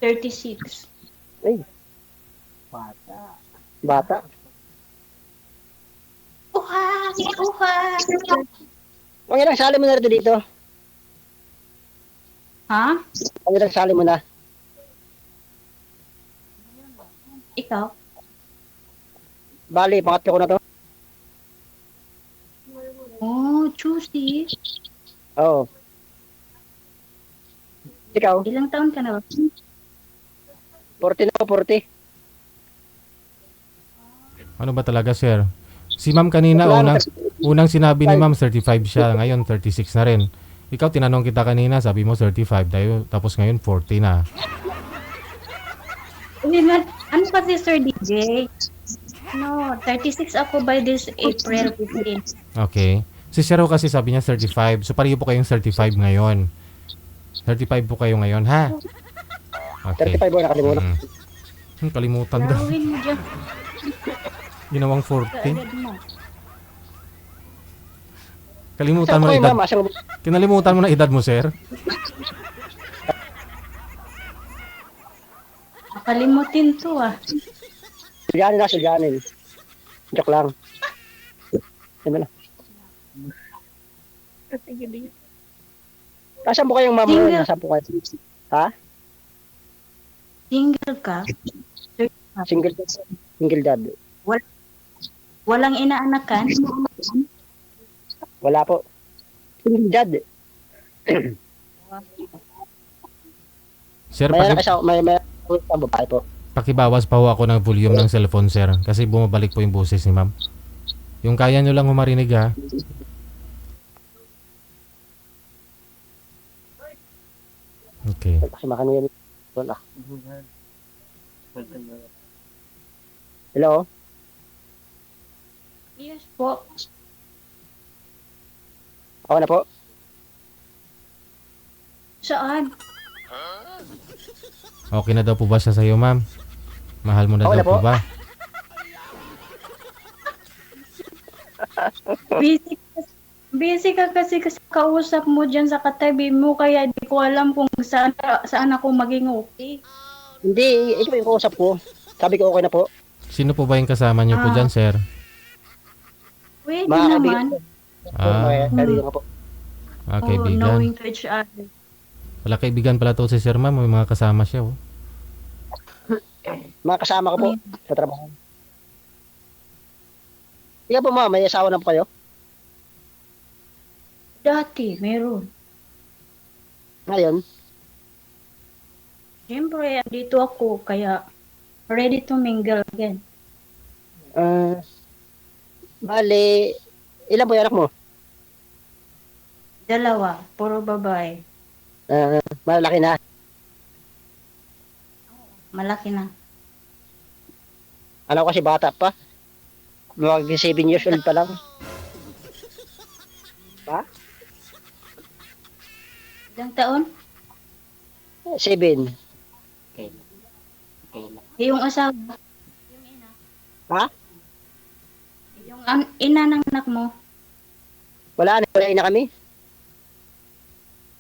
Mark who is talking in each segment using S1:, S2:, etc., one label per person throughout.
S1: 36.
S2: Ay, bata.
S1: Uha! Uha!
S2: Ang ilang sali mo na rin dito?
S1: Ha?
S2: Ang ilang sali mo na?
S1: Ikaw?
S2: Bali, pangatlo ko na to.
S1: Oh, juicy.
S2: Oo. Ikaw?
S1: Ilang taon ka na ba?
S2: 40 na ako, 40.
S3: Ano ba talaga, sir? Si ma'am kanina,
S2: Wala,
S3: unang sinabi ni ma'am 35 siya, ngayon 36 na rin. Ikaw, tinanong kita kanina, sabi mo 35, tapos ngayon 40 na.
S1: Ano kasi Sir DJ? No, 36 ako by this April 15.
S3: Okay. Si Sir kasi sabi niya 35, so pareho po kayong 35 ngayon. 35 po kayo ngayon, ha? Okay.
S2: 35 mo nakalimutan.
S3: Kalimutan daw.
S1: Laruin mo dyan.
S3: Ginawang 40.
S1: Kaagad mo.
S3: Kalimutan
S2: Saan
S3: mo
S2: ko
S3: na
S2: kayo,
S3: edad.
S2: ma'am? Asang
S3: Kinalimutan mo na edad mo, sir.
S1: Makalimutin to ah.
S2: Sulyanin na, sulyanin. Joke lang. Ano na? Nasaan po kayong ma'am?
S1: Single.
S2: Nasaan po kayo? Ha?
S1: Single ka?
S2: Single dad. Single dad.
S1: Walang inaanakan?
S2: Wala po. Single dad.
S3: Sir,
S2: May anak isa, may babae po.
S3: pakibawas pa ho ako ng volume ng cellphone, sir. Kasi bumabalik po yung boses ni ma'am. Yung kaya nyo lang humarinig, ha? Okay.
S2: Kasi makanyan. Wala. Hello?
S1: Yes po.
S2: Ako na po.
S1: Saan?
S3: Okay na daw po ba siya sa'yo, ma'am? Mahal mo na
S2: Okay
S3: daw
S2: na po.
S3: po ba?
S1: Busy ka kasi kausap mo dyan sa katabi mo kaya di ko alam kung saan ako maging okay.
S2: Hindi, ito yung kausap ko. Sabi ko okay na po.
S3: Sino po ba yung kasama niyo po dyan, sir?
S1: Pwede
S2: Mga
S1: naman.
S2: kaibigan ko. Kaibigan ko po.
S3: Ah,
S1: Oh,
S3: kaibigan.
S1: knowing to each other.
S3: Wala kaibigan pala to si sir, ma'am. May mga kasama siya, oh.
S2: Mga kasama ko po sa trabaho. Ikaw po ma'am, may asawa na po kayo?
S1: Dati, meron.
S2: Ngayon?
S1: Siyempre, dito ako kaya ready to mingle again.
S2: Bale, ilan po yung anak mo?
S1: Dalawa, puro babae.
S2: Malaki na.
S1: Malaki na.
S2: Ano kasi bata pa. Mag 7 years old pa lang. Ha?
S1: Ilang taon?
S2: 7.
S1: Yung asawa. Yung ina.
S2: Ha?
S1: Yung ina ng anak mo.
S2: Wala na kami.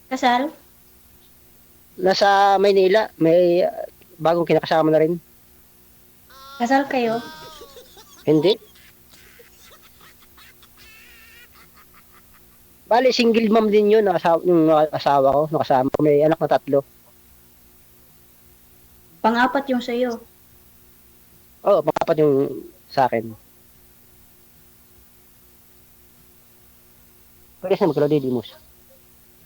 S1: Kasal?
S2: Nasa Maynila, may bagong kinakasama na rin.
S1: Kasal kayo?
S2: Hindi. Bale, single mom din yun, yung asawa ko, nakasama ko. May anak na 3.
S1: Pang-apat yung sa'yo.
S2: Oo, pangapat yung sa akin. Pwede kasi magkalodi, Mus.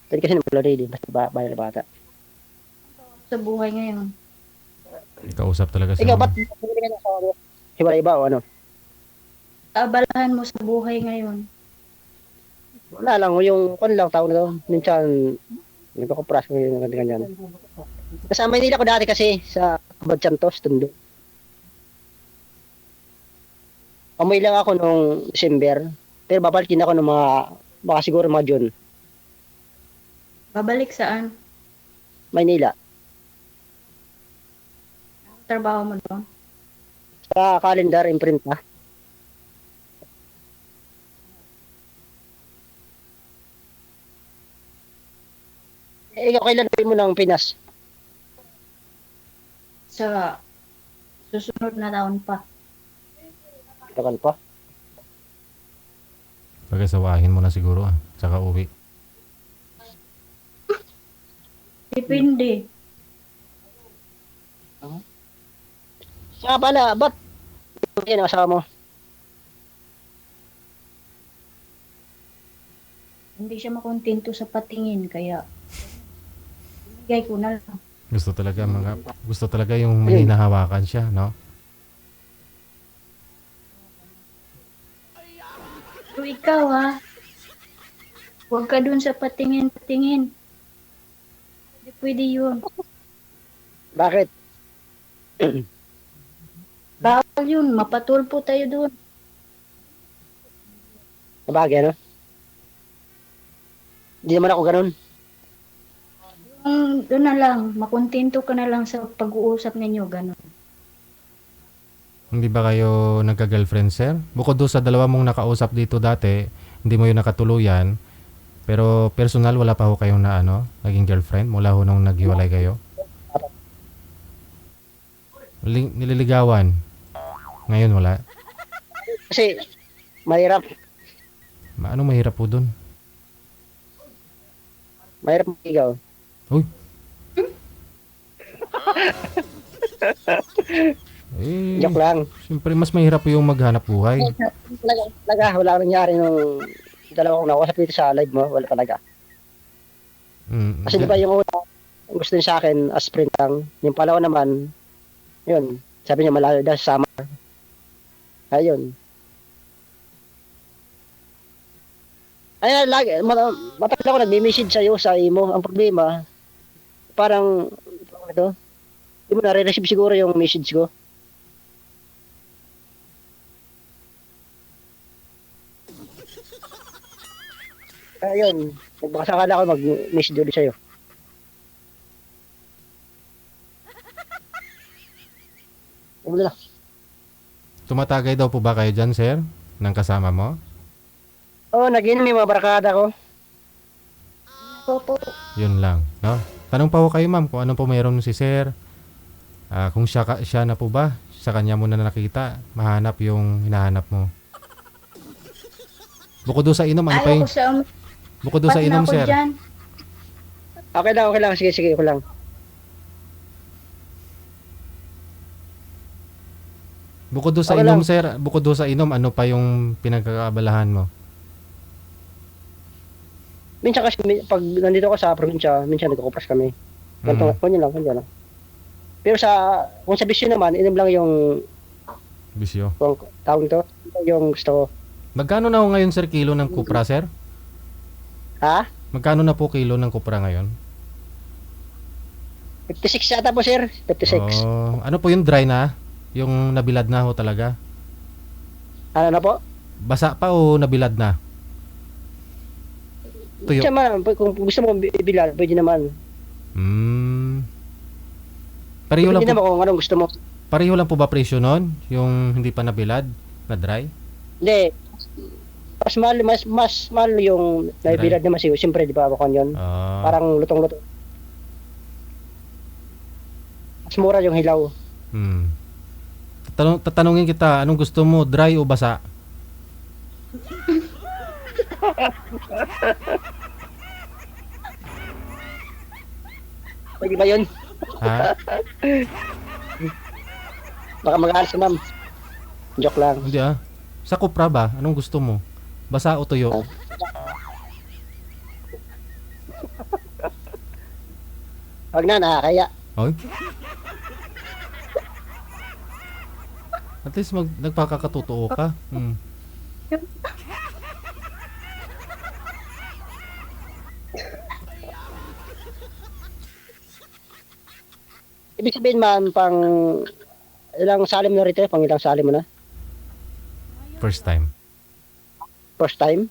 S2: Pwede kasi magkalodi, basta bayan na bata.
S1: Sa buhay ngayon.
S3: Kausap talaga siya.
S2: Ikaw, ba't hindi ka na asawa mo? Hiwalay ba o ano?
S1: Kaabalahan mo sa buhay ngayon.
S2: Wala lang, yung kon lang, tao na to. Minsan, nagkakupras ko yung ganyan. Nasa Maynila ko dati kasi, sa Badsantos, Tondo. Amoy lang ako nung December. Pero babalik din ako ng baka siguro mga June.
S1: Babalik saan?
S2: Maynila.
S1: Trabaho mo doon?
S2: Sa calendar imprint ha. Ikaw kailan uwi mo ng Pinas?
S1: sa susunod na taon pa.
S2: Tagal pa.
S3: Pagkasawahin mo na siguro saka uwi.
S1: Depende.
S2: Saka pala, ba't hindi na asawa mo?
S1: Hindi siya makontento sa patingin, kaya bigay ko na lang.
S3: Gusto talaga yung may hinahawakan siya, no?
S1: Pero ikaw huwag ka dun sa patingin-patingin. Hindi pwede yun.
S2: Bakit?
S1: Bawal yun, mapatulpo tayo dun.
S2: Sabagay, ano? Hindi naman ako ganun.
S1: Doon na lang, makontento ka na lang sa pag-uusap ninyo, gano'n.
S3: Hindi ba kayo nagka-girlfriend, sir? Bukod doon sa dalawa mong nakausap dito dati, hindi mo yun nakatuluyan. Pero personal, wala pa ho kayong naging girlfriend mula ho nung naghiwalay kayo? Nililigawan. Ngayon wala.
S2: Kasi, mahirap.
S3: Anong mahirap po doon?
S2: Mahirap mag-igaw.
S3: Uy! Eh,
S2: Joke lang.
S3: siyempre mas mahirap po yung maghanap buhay.
S2: Talaga, wala nangyari nung dalawa kong nakusap dito sa live mo. Wala talaga. Kasi di ba yung una, gusto niya sa akin as friend lang. Yung palawa naman, yun, sabi niya malayo daw sa summer. Ayun. Ay, lagi, matagal ako nagme-message sa'yo sa imo. Ang problema, parang, ito, di mo nare-receive siguro yung message ko. Ayun, nagbakasakala ako mag-message ulit sa'yo. Ano na?
S3: Tumatagay daw po ba kayo dyan, sir? Ng kasama mo?
S2: Oo, nag-inom yung mga barakada ko.
S1: Opo.
S3: Yun lang, no? Tanong pa ho kayo, ma'am, kung ano po mayroon si sir. Kung siya na po ba? Sa kanya mo na nakita, mahanap yung hinahanap mo. Bukod doon sa inom, ano pa
S1: Ayaw
S3: yung...
S1: ko sa
S3: Bukod doon sa
S1: umat na
S3: inom,
S1: ako
S3: sir.
S1: dyan.
S2: Okay lang. Sige, ako lang.
S3: Bukod doon sa
S2: Okay
S3: inom,
S2: lang.
S3: sir. Bukod doon sa inom, ano pa yung pinagkakaabalahan mo?
S2: Minsan kasi, pag nandito ako sa probinsya, minsan nagkukupras kami. Ganito, ganyan lang. Pero kung sa bisyo naman, inom lang yung,
S3: Bisyo.
S2: kung tawag to, yung gusto ko.
S3: Magkano na ho ngayon, sir, kilo ng kupra, sir?
S2: Ha?
S3: Magkano na po kilo ng kupra ngayon?
S2: 56 yata po, sir. 56.
S3: Oh, ano po yung dry na? Yung nabilad na ho talaga?
S2: Ano na po?
S3: Basa pa o nabilad na? Tuyo.
S2: Siya man, kung gusto mo ibilal, pwede naman.
S3: Pareho lang
S2: Pwede
S3: po,
S2: naman kung anong gusto mo.
S3: pareho lang po ba presyo nun? Yung hindi pa nabilad, na dry?
S2: Hindi. Mas mahal yung naibilad naman siya. Siyempre, di ba ako yun?
S3: Ah,
S2: Parang lutong-lutong. Mas mura yung hilaw.
S3: Tatanungin kita, anong gusto mo, dry o basa?
S2: Pwede ba yun?
S3: Ha?
S2: Baka mag-aaral si ma'am. Joke lang.
S3: Hindi Sa kupra ba? Anong gusto mo? Basa o tuyo?
S2: Wag na, nakakaya.
S3: Oy. At least nagpakakatotoo ka.
S2: Ibig sabihin ma'am, pang ilang salim na rito, pang ilang salim mo na?
S3: First time.
S2: First time?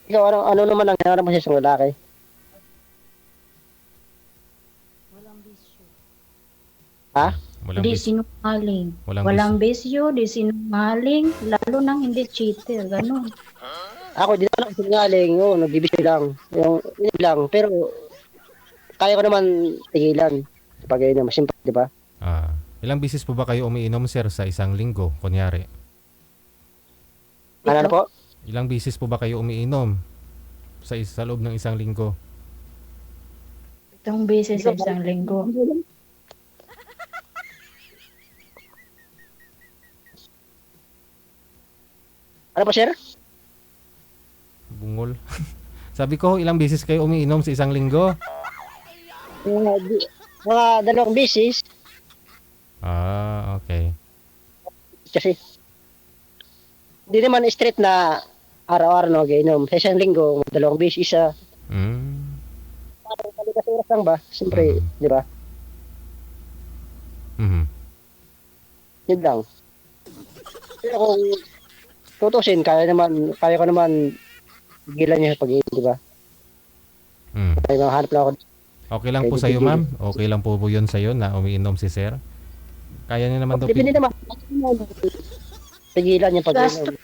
S2: Ikaw, ano naman ang hinahanap mo sa isang lalaki?
S1: Walang bisyo.
S2: Ha?
S3: Walang
S1: Di
S3: bis-
S1: sinungaling.
S3: Walang
S1: Walang bisyo, di sinungaling, lalo nang hindi cheater, ganun.
S2: Ako, di naman ako sinungaling. Oo, nagbibisi lang. Yun lang. Pero, kaya ko naman tigilan. Pag inom, simple, di ba?
S3: Ilang bisis po ba kayo umiinom, sir, sa isang linggo, kunyari?
S2: Ano na po?
S3: Ilang bisis po ba kayo umiinom sa loob ng isang linggo?
S1: 7 beses sa isang linggo.
S2: Ano po, sir?
S3: Bungol. Sabi ko, ilang bisis kayo umiinom sa isang linggo?
S2: Mga 2 bisis.
S3: Okay.
S2: Kasi, hindi naman straight na araw-araw na mag-inom. Sa isang linggo, 2 bisis, isa.
S3: Mm.
S2: Parang kalikas oras lang ba? Siyempre, di ba?
S3: Mhm.
S2: Yun lang. Pero kung tutusin, kaya ko naman gilan niya sa pag-inom, di ba? Kaya mahanap lang ako.
S3: Okay lang po sa iyo, ma'am? Okay lang po yun sa iyo na umiinom si sir? Kaya niya naman daw
S2: Depende naman. Pigilan niya pag-inom.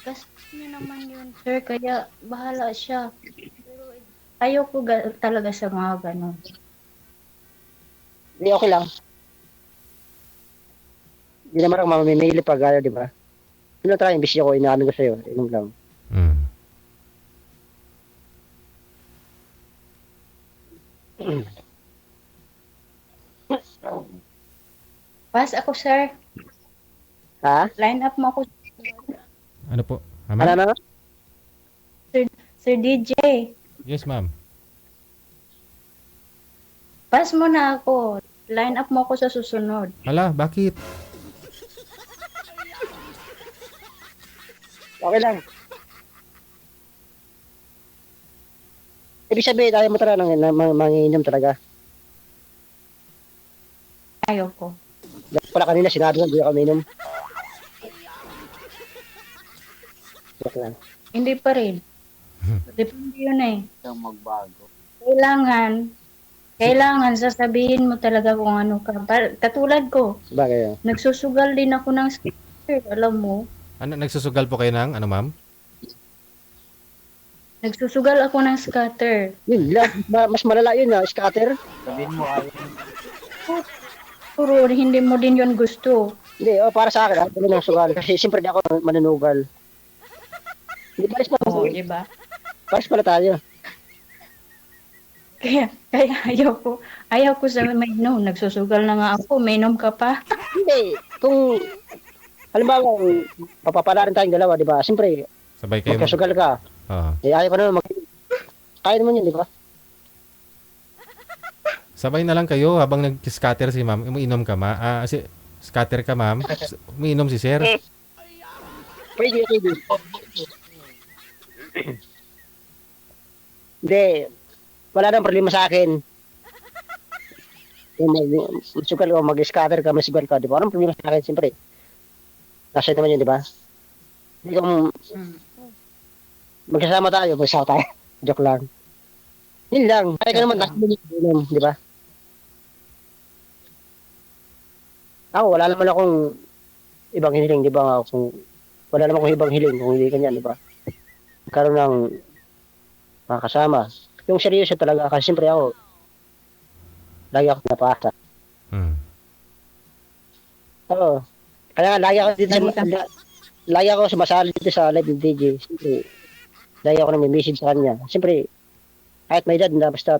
S1: Gasto niya naman yun, sir. Kaya bahala siya. Pero ayoko talaga sa mga ganun.
S2: Hindi, okay lang. Hindi naman ako mamimili pag ayaw, di ba? Yun lang tayo, imbis ko, inaamin ko sa'yo. Inom lang.
S1: Pass ako, sir.
S2: Ha?
S1: Line up mo ako.
S3: Ano po?
S2: Ano?
S1: Sir DJ.
S3: Yes, ma'am.
S1: Pass mo na ako. Line up mo ako sa susunod.
S3: Hala, bakit?
S2: Okay lang. Ibig sabihin, ayaw mo talaga mangiinom talaga.
S1: Ayoko.
S2: Pala kanina, sinabi ko, hindi ako uminom. Joke lang.
S1: Hindi pa rin. Depende yun eh.
S4: Magbago.
S1: Kailangan sasabihin mo talaga kung ano ka. Katulad ko,
S2: Bagay.
S1: nagsusugal din ako ng scatter, alam mo.
S3: Ano, nagsusugal po kayo ng ano, ma'am?
S1: Nagsusugal ako ng scatter.
S2: Yun lang. Mas malala yun na, scatter.
S4: Sabihin mo ayaw.
S1: Puro hindi mo din yun gusto.
S2: Hindi, para sa akin, ako ng sugal. Kasi siyempre di ako manunugal. Hindi, balis pa.
S1: Oo, di ba?
S2: Balis pala tayo.
S1: Kaya ayaw ko sa mainom. Nagsusugal na nga ako, mainom ka pa.
S2: Hindi, kung halimbawa, papapala rin tayong dalawa, di ba? Siyempre,
S3: Sabay kayo.
S2: magkasugal ka. Ayaw ko naman kaya naman yun, di ba?
S3: Sabay na lang kayo habang nag-scatter si ma'am. Umiinom ka, scatter ka, ma'am. Umiinom si sir.
S2: Pwede. Hindi, wala nang problema sa akin. Sugal o mag-scatter ka, masugal ka, di ba? Anong problema sa akin, siyempre? Nasa naman yun, di ba? Hindi kung magkasama tayo. Joke lang. Yun lang. Kaya ka naman nakasinom, di ba? Ako, wala naman akong ibang hiling, di ba? Wala naman akong ibang hiling kung hindi kanyan, di ba? Karoon ng makakasama. Yung seryoso talaga, kasi siyempre ako, lagi ako napasa. Oo. Kaya nga, lagi ako sumasali dito sa live ng DJ. Siyempre, lagi ako nang may message sa kanya. Siyempre, kahit may edad na, basta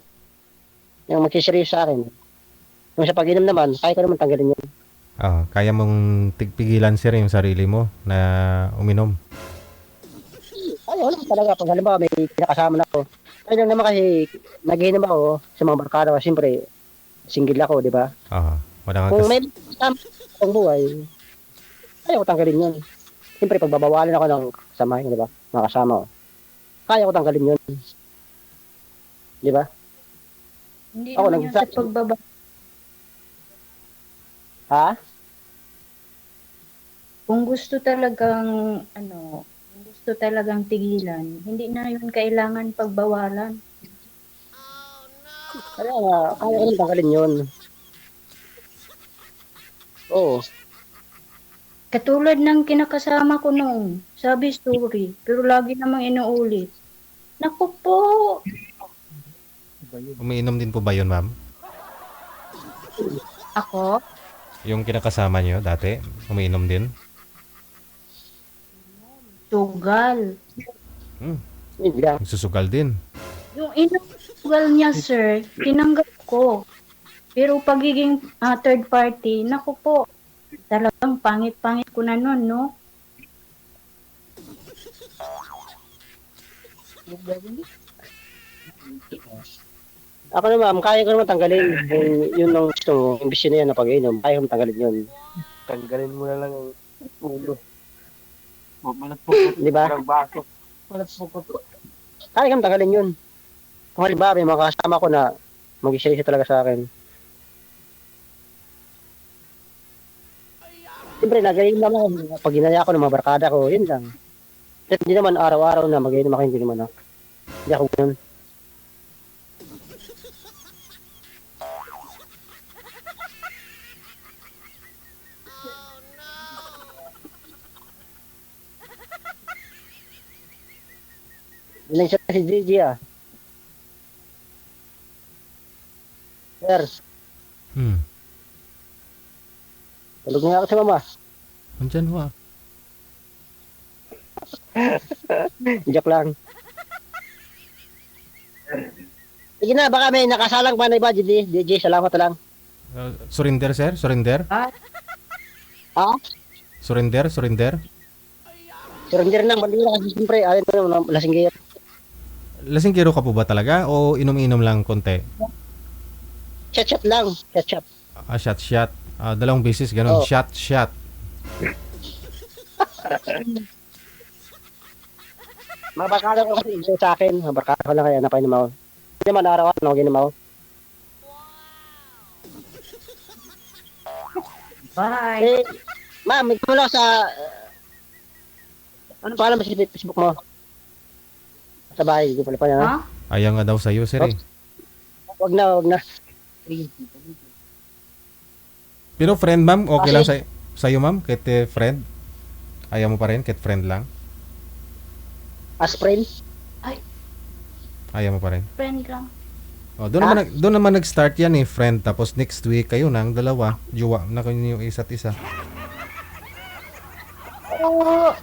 S2: yung magsiseryoso sa akin. Yung sa pag-inom naman, kaya ko naman tanggalin yun.
S3: Kaya mong tigpigilan, sir, yung sarili mo na uminom.
S2: Ayaw naman talaga. Pag halimbawa may kinakasama na ako. Kaya lang naman kasi nag-inom ako sa mga barkada. Siyempre, single ako, di ba?
S3: Wala
S2: Kung may kasama akong buhay, ayaw ko tanggalin yun. Siyempre, pagbabawalan ako ng kasamahin, di ba? Mga kasama ko. Kaya ko tanggalin yun. Di ba?
S1: Hindi
S2: Ako,
S1: naman yun sa pagbaba.
S2: Ha?
S1: Kung gusto talagang tigilan, hindi na yun kailangan pagbawalan.
S2: Kaya nga, kaya ko rin tanggalin yun. Oo.
S1: Katulad ng kinakasama ko noon, sabi story, pero lagi namang inuulit. Naku po,
S3: Umiinom din po ba yun, ma'am?
S1: ako?
S3: Yung kinakasama niyo dati, umiinom din?
S1: Sugal.
S2: Hindi lang.
S3: Nagsusugal din.
S1: Yung inuugal niya, sir, tinanggap ko. Pero pagiging third party, naku po, talagang pangit-pangit ko na nun, no?
S2: Ako naman, kaya ko naman tanggalin. Yun ang gusto mo, yung bisyo na yan na pag-inom. Kaya ko tanggalin yun.
S4: Tanggalin mo na lang ang ulo. Malat po ko.
S2: Di ba?
S4: Ng baso. Malat po ko.
S2: Kaya ko tanggalin yun. Kung halimbawa, may mga kasama ko na mag-isirisi talaga sa akin. Siyempre, nagayin naman. Pag ginaya ko ng mga barkada ko, yun lang. Hindi naman araw-araw na mag-inom ako, hindi naman ako. Hindi ako ganun. Ilan siya si Gigi ah. Sir,
S3: Hmm.
S2: tulog nga ako sa mama.
S3: Andyan ho ah.
S2: Joke lang. Sige na, baka may nakasalang pa na iba, Gigi. DJ, salamat lang.
S3: Surrender, sir? Surrender?
S2: Ah?
S3: Surrender? Surrender?
S2: Surrender ng bandila kasi siyempre, alin ko naman, lasing kayo.
S3: Lasinggero ka po ba talaga o inom-inom lang konti?
S2: Chat-chat lang, chat-chat.
S3: Shot. Dalawang beses, ganun.
S2: Oh.
S3: Shot.
S2: Mga barkada ko kasi sa akin, mga barkada ko lang kaya napainom ako. Hindi naman araw-araw, naginom ako.
S1: Bye.
S2: Eh, ma'am, may kumula sa... ano pa alam mo sa Facebook mo? Sa bahay, hindi pala pa yan.
S1: Ha?
S3: Ayaw nga daw sa'yo, sir eh.
S2: Wag na.
S3: Pero friend, ma'am, okay lang
S2: Kasi-
S3: sa'yo, ma'am? Kahit friend? Ayaw mo pa rin? Kahit friend lang?
S2: As friend,
S3: Ayaw mo pa rin?
S1: Friend lang.
S3: Doon naman nag-start yan eh, friend. Tapos next week, kayo na ang dalawa. Juwa na kayo yung isa't isa.
S1: Oo.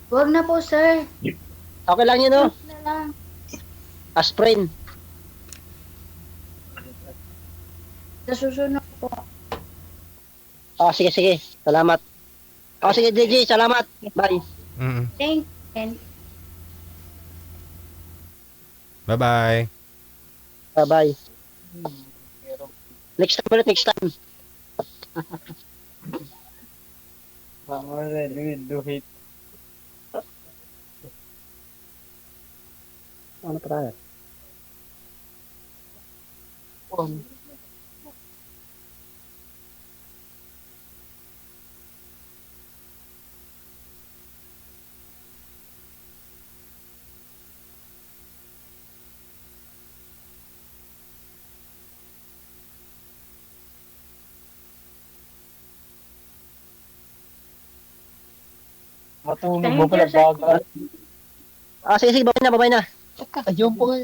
S1: Wag na po, sir.
S2: okay lang yun, no?
S1: Wag na lang.
S2: As friend.
S1: Sa susunod po.
S2: Sige. Salamat. Sige, DJ, salamat. Bye.
S3: Mm-mm.
S1: Thank you.
S3: Bye-bye.
S2: Bye. Next time ulit, next time.
S4: Duhit.
S2: Ano pa tayo?
S4: Matulog
S1: Thank
S4: mo pala
S1: you, sir.
S4: bago.
S2: Sige, babay na.
S4: Ayun po nga.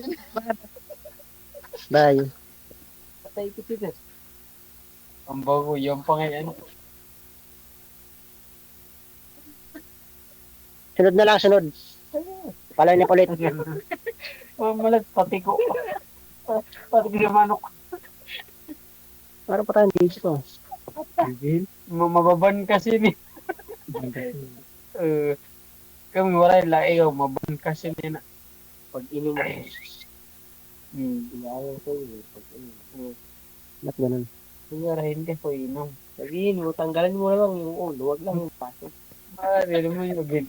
S2: Bye.
S4: Patay ko sila. Ang bago, yung pa ngayon.
S2: Sunod na lang, sunod. Palay na ulit.
S4: Malat, pati ko. Pati ko yung manok.
S2: Para pa tayo dito.
S4: Mababan kasi ni. Kami wala yung laing, mababan kasi ni na. Pag inom mo. Inayaw ko yun. Pag inom.
S2: Ba't ganun?
S4: Singarahin ka ko inom. Sabihin mo, tanggalan mo lang yung ulo, wag lang yung paso. Hindi mo yung agad.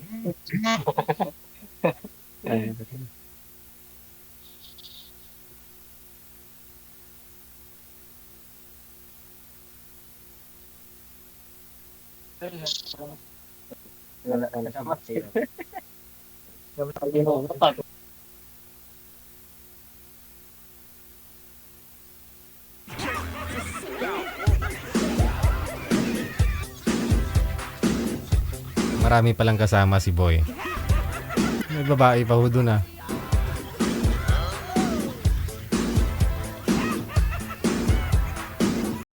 S4: Wala na sa matira.
S3: Marami palang kasama si Boy. May babae pa ho dun ah.